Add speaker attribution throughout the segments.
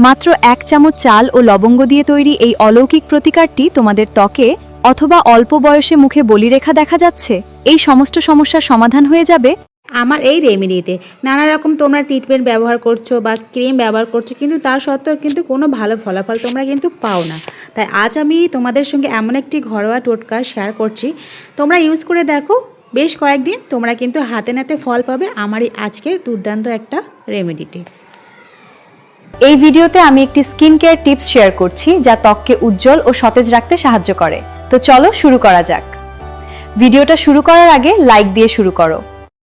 Speaker 1: মাত্র 1 চামচ চাল ও লবঙ্গ দিয়ে তৈরি এই অলৌকিক প্রতিকারটি তোমাদের ত্বকে অথবা অল্প বয়সে মুখে বলিরেখা দেখা যাচ্ছে এই সমস্ত সমস্যার সমাধান হয়ে যাবে
Speaker 2: আমার এই রেমেডিতে। নানা রকম তোমরা ট্রিটমেন্ট ব্যবহার করছো বা ক্রিম ব্যবহার করছো, কিন্তু তার সত্ত্বেও কিন্তু কোনো ভালো ফলাফল তোমরা কিন্তু পাও না। তাই আজ আমি তোমাদের সঙ্গে এমন একটি ঘরোয়া টোটকা শেয়ার করছি, তোমরা ইউজ করে দেখো। বেশ কয়েকদিন তোমরা কিন্তু হাতে নাতে ফল পাবে আমার এই আজকের দুর্দান্ত একটা রেমেডিতে।
Speaker 1: এই ভিডিওতে আমি একটি স্কিন কেয়ার টিপস শেয়ার করছি যা ত্বককে উজ্জ্বল ও সতেজ রাখতে সাহায্য করে। তো চলো শুরু করা যাক। ভিডিওটা শুরু করার আগে লাইক দিয়ে শুরু করো।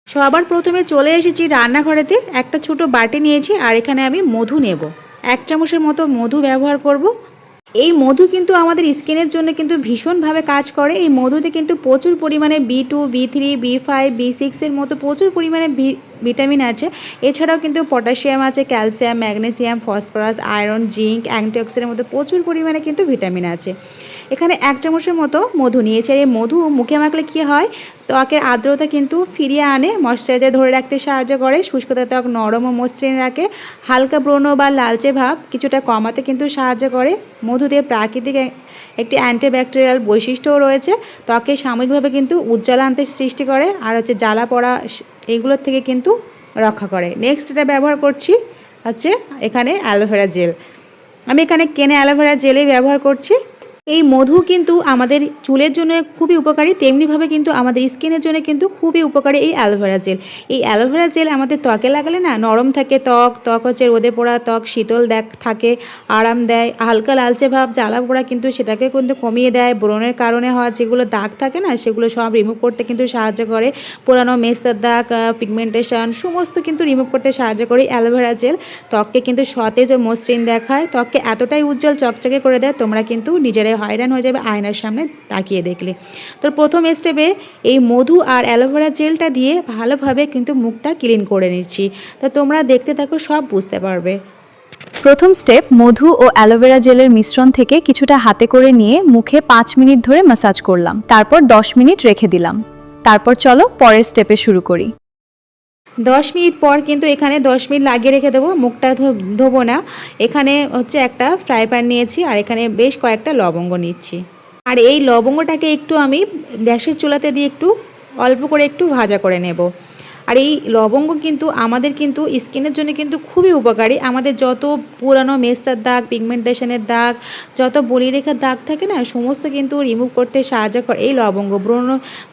Speaker 2: সবার প্রথমে চলে এসেছি রান্নাঘরেতে। একটা ছোট বাটি নিয়েছি আর এখানে আমি মধু নেব। 1 চামচের মতো মধু ব্যবহার করব। এই মধু কিন্তু আমাদের স্কিনের জন্য কিন্তু ভীষণভাবে কাজ করে। এই মধুতে কিন্তু প্রচুর পরিমাণে B2, B3, B5, B6 এর মতো প্রচুর পরিমাণে ভিটামিন আছে। এছাড়াও কিন্তু পটাশিয়াম আছে, calcium, magnesium, phosphorus, iron, zinc, অ্যান্টিঅক্সিডেন্টের মতো প্রচুর পরিমাণে কিন্তু ভিটামিন আছে। এখানে 1 চামচের মতো মধু নিয়েছি। আর এই মধু মুখে মাখলে কী হয়, ত্বকের আর্দ্রতা কিন্তু ফিরিয়ে আনে, ময়শ্চারাইজার ধরে রাখতে সাহায্য করে, শুষ্কতা ত্বক নরম ও মসৃণ রাখে, হালকা ব্রণ বা লালচে ভাব কিছুটা কমাতে কিন্তু সাহায্য করে। মধুতে প্রাকৃতিক একটি অ্যান্টিব্যাকটেরিয়াল বৈশিষ্ট্যও রয়েছে, ত্বকে সাময়িকভাবে কিন্তু উজ্জ্বল আনতে সৃষ্টি করে আর জ্বালা পড়া এইগুলোর থেকে কিন্তু রক্ষা করে। নেক্সট এটা ব্যবহার করছি এখানে অ্যালোভেরা জেল। আমি এখানে কেনে অ্যালোভেরা জেলই ব্যবহার করছি। এই মধু কিন্তু আমাদের চুলের জন্য খুবই উপকারী, তেমনিভাবে কিন্তু আমাদের স্কিনের জন্য কিন্তু খুবই উপকারী এই অ্যালোভেরা জেল। এই অ্যালোভেরা জেল আমাদের ত্বকে লাগালে না নরম থাকে ত্বক রোদে পোড়া ত্বক শীতল থাকে, আরাম দেয়, হালকা লালচে ভাব জ্বালা পোড়া কিন্তু সেটাকে কিন্তু কমিয়ে দেয়। ব্রণের কারণে হওয়া যেগুলো দাগ থাকে না সেগুলো সব রিমুভ করতে কিন্তু সাহায্য করে। পুরানো মেস্তার দাগ, পিগমেন্টেশন সমস্ত কিন্তু রিমুভ করতে সাহায্য করে অ্যালোভেরা জেল। ত্বককে কিন্তু সতেজ ও মসৃণ দেখায়, ত্বককে এতটাই উজ্জ্বল চকচকে করে দেয় তোমরা কিন্তু নিজেরাই হয়রান হয়ে যাবে আয়নার সামনে তাকিয়ে দেখলে। তো প্রথম স্টেপে এই মধু আর অ্যালোভেরা জেলটা দিয়ে ভালোভাবে কিন্তু মুখটা ক্লিন করে নিচ্ছি। তো তোমরা দেখতে থাকো, সব বুঝতে পারবে।
Speaker 1: প্রথম স্টেপ, মধু ও অ্যালোভেরা জেলের মিশ্রণ থেকে কিছুটা হাতে করে নিয়ে মুখে 5 মিনিট ধরে ম্যাসাজ করলাম, তারপর 10 মিনিট রেখে দিলাম। তারপর চলো পরের স্টেপে শুরু করি।
Speaker 2: 10 মিনিট পর কিন্তু এখানে 10 মিনিট লাগিয়ে রেখে দেবো, মুখটা ধোবো না। এখানে একটা ফ্রাই প্যান নিয়েছি আর এখানে বেশ কয়েকটা লবঙ্গ নিচ্ছি। আর এই লবঙ্গটাকে একটু আমি গ্যাসের চুলাতে দিয়ে একটু অল্প করে একটু ভাজা করে নেব। আর এই লবঙ্গ কিন্তু আমাদের কিন্তু স্কিনের জন্য কিন্তু খুবই উপকারী। আমাদের যত পুরানো মেস্তার দাগ, পিগমেন্টেশনের দাগ, যত বলিরেখার দাগ থাকে না সমস্ত কিন্তু রিমুভ করতে সাহায্য করে এই লবঙ্গ।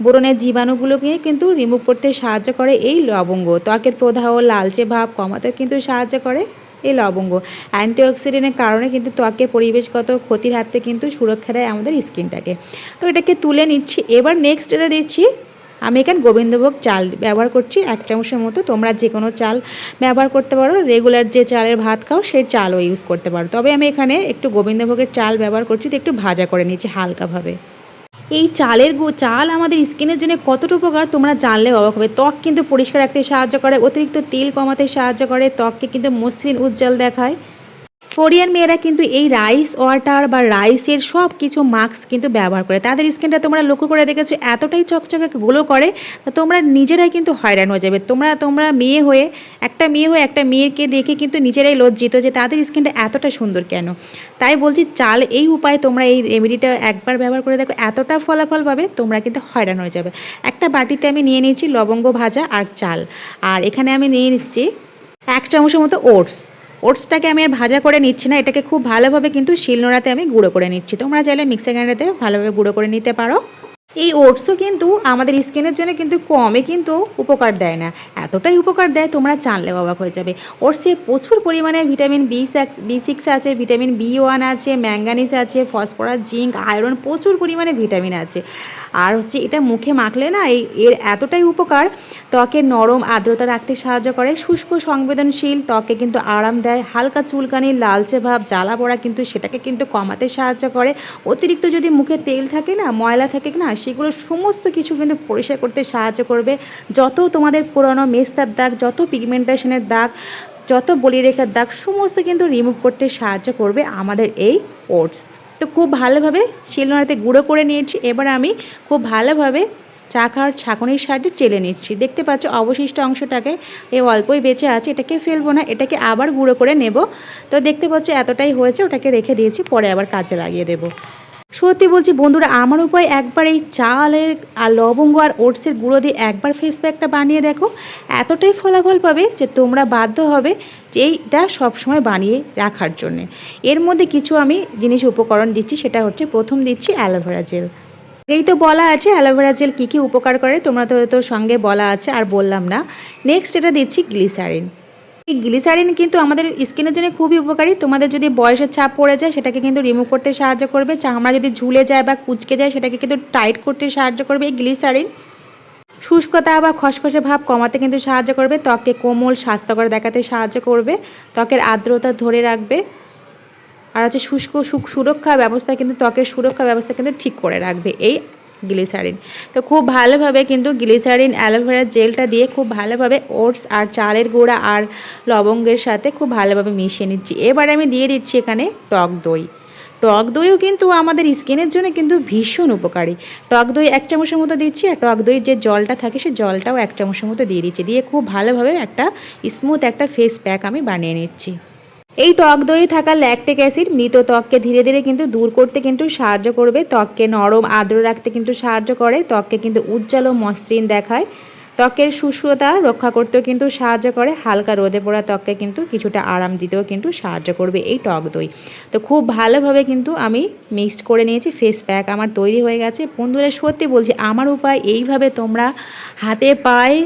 Speaker 2: ব্রণের জীবাণুগুলোকে কিন্তু রিমুভ করতে সাহায্য করে এই লবঙ্গ। ত্বকের প্রদাহ, লালচে ভাব কমাতে কিন্তু সাহায্য করে এই লবঙ্গ। অ্যান্টিঅক্সিডেন্টের কারণে কিন্তু ত্বকে পরিবেশগত ক্ষতির হাত থেকে কিন্তু সুরক্ষা দেয় আমাদের স্কিনটাকে। তো এটাকে তুলে নিচ্ছি। এবার নেক্সট এটা দিচ্ছি, আমি এখানে গোবিন্দভোগ চাল ব্যবহার করছি 1 চামচের মতো। তোমরা যে কোনো চাল ব্যবহার করতে পারো, রেগুলার যে চালের ভাত খাও সেই চালও ইউজ করতে পারো। তবে আমি এখানে একটু গোবিন্দভোগের চাল ব্যবহার করছি, তো একটু ভাজা করে নিচ্ছি হালকাভাবে। এই চাল আমাদের স্কিনের জন্য কতটা উপকার তোমরা জানলে অবাক হবে। ত্বক কিন্তু পরিষ্কার রাখতে সাহায্য করে, অতিরিক্ত তেল কমাতে সাহায্য করে, ত্বককে কিন্তু মসৃণ উজ্জ্বল দেখায়। কোরিয়ান মেয়েরা কিন্তু এই রাইস ওয়াটার বা রাইসের সব কিছু মাস্ক কিন্তু ব্যবহার করে। তাদের স্কিনটা তোমরা লক্ষ্য করে দেখেছো এতটাই চকচকে গ্লো করে, তোমরা নিজেরাই কিন্তু হয়রান হয়ে যাবে। তোমরা মেয়ে হয়ে একটা মেয়েকে দেখে কিন্তু নিজেরাই লজ্জিত যে তাদের স্কিনটা এতটা সুন্দর কেন। তাই বলছি চাল এই উপায়ে তোমরা এই রেমেডিটা একবার ব্যবহার করে দেখো, এতটা ফলাফল পাবে তোমরা কিন্তু হয়রান হয়ে যাবে। একটা বাটিতে আমি নিয়ে নিয়েছি লবঙ্গ ভাজা আর চাল, আর এখানে আমি নিয়ে নিচ্ছি 1 চামচের মতো ওটসটাকে আমি আর ভাজা করে নিচ্ছি না, এটাকে খুব ভালোভাবে কিন্তু শিলনোড়াতে আমি গুঁড়ো করে নিচ্ছি। তোমরা চাইলে মিক্সার গ্রাইন্ডারে ভালোভাবে গুঁড়ো করে নিতে পারো। এই ওটসও কিন্তু আমাদের স্কিনের জন্য কিন্তু কমে কিন্তু উপকার দেয় না, এতটাই উপকার দেয় তোমরা জানলে অবাক হয়ে যাবে। ওটসে প্রচুর পরিমাণে ভিটামিন B6 আছে, ভিটামিন B1 আছে, ম্যাঙ্গানিজ আছে, ফসফরাস, জিঙ্ক, আয়রন প্রচুর পরিমাণে ভিটামিন আছে। আর এটা মুখে মাখলে না এর এতটাই উপকার, ত্বকের নরম আর্দ্রতা রাখতে সাহায্য করে, শুষ্ক সংবেদনশীল ত্বকে কিন্তু আরাম দেয়, হালকা চুলকানি, লালচে ভাব, জ্বালা পোড়া কিন্তু সেটাকে কিন্তু কমাতে সাহায্য করে। অতিরিক্ত যদি মুখে তেল থাকে না, ময়লা থাকে না, সেগুলো সমস্ত কিছু কিন্তু পরিষ্কার করতে সাহায্য করবে। যত তোমাদের পুরনো মেস্তার দাগ, যত পিগমেন্টেশনের দাগ, যত বলিরেখার দাগ সমস্ত কিন্তু রিমুভ করতে সাহায্য করবে আমাদের এই ওটস। তো খুব ভালোভাবে শিলনোড়াতে গুঁড়ো করে নিয়েছি। এবার আমি খুব ভালোভাবে চা খাওয়ার ছাঁকনির সাহায্যে চেলে নিচ্ছি। দেখতে পাচ্ছ অবশিষ্ট অংশটাকে এই অল্পই বেঁচে আছে, এটাকে ফেলবো না, এটাকে আবার গুঁড়ো করে নেব। তো দেখতে পাচ্ছ এতটাই হয়েছে, ওটাকে রেখে দিয়েছি, পরে আবার কাজে লাগিয়ে দেবো। সত্যি বলছি বন্ধুরা, আমার উপায় একবার এই চালের আর লবঙ্গ আর ওটসের গুঁড়ো দিয়ে একবার ফেস প্যাকটা বানিয়ে দেখো, এতটাই ফলাফল পাবে যে তোমরা বাধ্য হবে যে এইটা সবসময় বানিয়ে রাখার জন্যে। এর মধ্যে কিছু আমি জিনিস উপকরণ দিচ্ছি, সেটা হচ্ছে প্রথম দিচ্ছি অ্যালোভেরা জেল। এই তো বলা আছে অ্যালোভেরা জেল কী কী উপকার করে, তোমরা তো সঙ্গে বলা আছে আর বললাম না। নেক্সট এটা দিচ্ছি গ্লিসারিন। এই গ্লিসারিন কিন্তু আমাদের স্কিনের জন্য খুবই উপকারী। তোমাদের যদি বয়সের ছাপ পড়ে যায় সেটাকে কিন্তু রিমুভ করতে সাহায্য করবে। চামড়া যদি ঝুলে যায় বা কুঁচকে যায় সেটাকে কিন্তু টাইট করতে সাহায্য করবে এই গ্লিসারিন। শুষ্কতা বা খসখসে ভাব কমাতে কিন্তু সাহায্য করবে, ত্বককে কোমল স্বাস্থ্যকর দেখাতে সাহায্য করবে, ত্বকের আর্দ্রতা ধরে রাখবে, আর হচ্ছে সুরক্ষা ব্যবস্থা কিন্তু ত্বকের সুরক্ষা ব্যবস্থা কিন্তু ঠিক করে রাখবে এই গ্লিসারিন। তো খুব ভালোভাবে কিন্তু গ্লিসারিন অ্যালোভেরা জেলটা দিয়ে খুব ভালোভাবে ওটস আর চালের গুঁড়া আর লবঙ্গের সাথে খুব ভালোভাবে মিশিয়ে নিচ্ছি। এবার আমি দিয়ে দিচ্ছি এখানে টক দই। টক দইও কিন্তু আমাদের স্কিনের জন্য কিন্তু ভীষণ উপকারী। টক দই 1 চামচের মতো দিচ্ছি, আর টক দইয়ের যে জলটা থাকে সেই জলটাও 1 চামচের মতো দিয়ে দিচ্ছি। দিয়ে খুব ভালোভাবে একটা স্মুথ একটা ফেস প্যাক আমি বানিয়ে নিচ্ছি। এই টক দইয়ে থাকা ল্যাকটিক অ্যাসিড মৃত ত্বককে ধীরে ধীরে কিন্তু দূর করতে কিন্তু সাহায্য করবে, ত্বককে নরম আর্দ্র রাখতে কিন্তু সাহায্য করে, ত্বককে কিন্তু উজ্জ্বল ও মসৃণ দেখায়, ত্বকের শুষ্কতা রক্ষা করতেও কিন্তু সাহায্য করে, হালকা রোদে পড়া ত্বককে কিন্তু কিছুটা আরাম দিতেও কিন্তু সাহায্য করবে এই টক দই। তো খুব ভালোভাবে কিন্তু আমি মিক্সড করে নিয়েছি, ফেস প্যাক আমার তৈরি হয়ে গেছে। বন্ধুরা সত্যি বলছি, আমার উপায় এইভাবে তোমরা হাতে পায়ে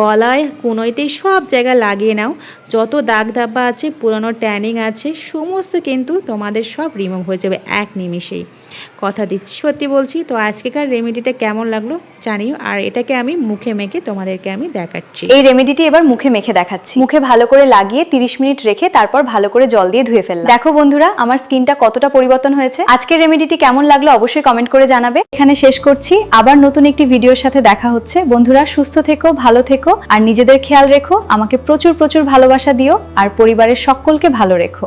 Speaker 2: গলায় কোনোইতে সব জায়গায় লাগিয়ে নাও। যত দাগ ধাব্বা আছে, পুরনো ট্যানিং আছে, সমস্ত কিন্তু তোমাদের সব রিমুভ হয়ে যাবে এক নিমিষেই, কথা দিচ্ছি, সত্যি বলছি। তো আজকেকার রেমেডিটা কেমন লাগলো জানিও, আর এটাকে আমি মুখে মেখে তোমাদেরকে আমি দেখাচ্ছি।
Speaker 1: এই রেমেডিটি এবার মুখে মেখে দেখাচ্ছি। মুখে ভালো করে লাগিয়ে 30 মিনিট রেখে তারপর ভালো করে জল দিয়ে ধুয়ে ফেললাম। দেখো বন্ধুরা, আমার স্কিনটা কতটা পরিবর্তন হয়েছে। আজকের রেমেডিটি কেমন লাগলো অবশ্যই কমেন্ট করে জানাবে। এখানে শেষ করছি, আবার নতুন একটি ভিডিওর সাথে দেখা হচ্ছে। বন্ধুরা সুস্থ থেকো, ভালো থেকো, আর নিজেদের খেয়াল রেখো। আমাকে প্রচুর প্রচুর ভালোবাসা দিও, আর পরিবারের সকলকে ভালো রেখো।